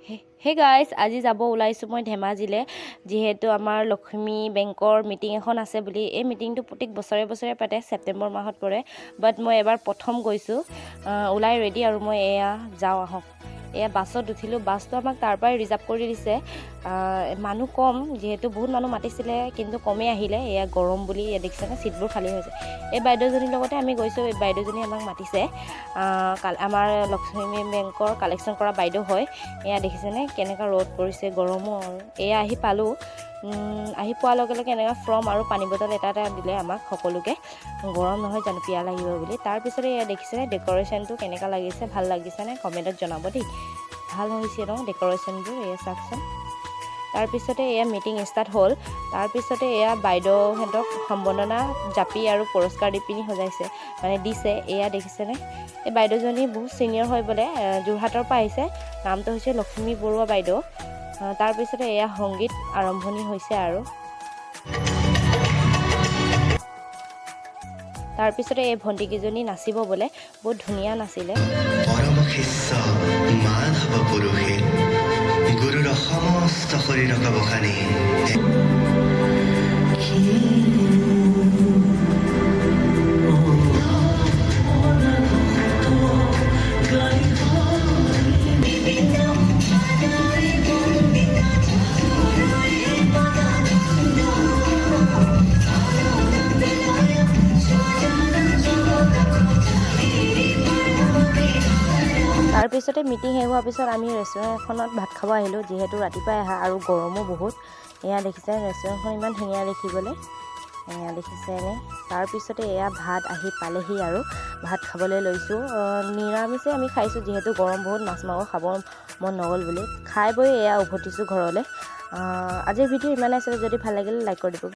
Hey guys, আজি যাব ওলাইছোঁ মই ধেমাজিলৈ, যিহেতু আমাৰ লক্ষ্মী বেংকৰ মিটিং এখন আছে বুলি। এই মিটিংটো প্ৰত্যেক বছৰে পাতে, ছেপ্টেম্বৰ মাহত পৰে। বাট মই এবাৰ প্ৰথম গৈছোঁ, ওলাই ৰেডি আৰু মই এয়া যাওঁ আহক। এয়া বাছত উঠিলোঁ, বাছটো আমাক তাৰ পৰাই ৰিজাৰ্ভ কৰি দিছে। মানুহ কম, যিহেতু বহুত মানুহ মাতিছিলে কিন্তু কমেই আহিলে। এয়া গৰম বুলি দেখিছেনে চিটবোৰ খালী হৈছে। এই বাইদেউজনীৰ লগতে আমি গৈছোঁ। এই বাইদেউজনী আমাক মাতিছে, আমাৰ লক্ষ্মী বেংকৰ কালেকশ্যন কৰা বাইদেউ হয়। এয়া দেখিছেনে কেনেকুৱা ৰ'দ পৰিছে, গৰমো আৰু। এয়া আহি পালোঁ, আহি পোৱাৰ লগে লগে এনেকুৱা ফৰ্ম আৰু পানী বটল এটা দিলে আমাক সকলোকে, গৰম নহয় জানো, পিয়াহ লাগিব বুলি। তাৰপিছতে এয়া দেখিছেনে ডেক'ৰেশ্যনটো কেনেকুৱা লাগিছে, ভাল লাগিছেনে কমেণ্টত জনাব দেই। ভাল হৈছে ন ডেক'ৰেশ্যনবোৰ, এয়া চাওকচোন। তাৰপিছতে এয়া মিটিং ষ্টাৰ্ট হ'ল। তাৰপিছতে এয়া বাইদেউহঁতক সম্বৰ্ধনা জাপি আৰু পুৰস্কাৰ দি পিনি সজাইছে, মানে দিছে। এয়া দেখিছেনে, এই বাইদেউজনী বহুত ছিনিয়ৰ হয় বোলে, যোৰহাটৰ পৰা আহিছে। নামটো হৈছে লক্ষ্মী বৰুৱা বাইদেউ। তাৰপিছতে এয়া সংগীত আৰম্ভণি হৈছে আৰু। তাৰপিছতে এই ভণ্টিকেইজনী নাচিব বোলে, বহুত ধুনীয়া নাছিলে। গুৰুৰ সমস্ত শৰীৰক বখানি তাৰপিছতে মিটিং শেষ হোৱাৰ পিছত আমি ৰেষ্টুৰেণ্ট এখনত ভাত খাব আহিলোঁ, যিহেতু ৰাতিপুৱাই আহা আৰু গৰমো বহুত। এয়া দেখিছে ৰেষ্টুৰেণ্টখন ইমান ধুনীয়া দেখিবলৈ, এয়া দেখিছেনে। তাৰপিছতে এয়া ভাত আহি পালেহি আৰু ভাত খাবলৈ লৈছোঁ। নিৰামিষে আমি খাইছোঁ, যিহেতু গৰম বহুত, মাছ মাংস খাব মন নগ'ল বুলি। খাই বৈ এয়া উভতিছোঁ ঘৰলৈ। আজিৰ ভিডিঅ' ইমানেই আছিলে, যদি ভাল লাগিলে লাইক কৰি দিব।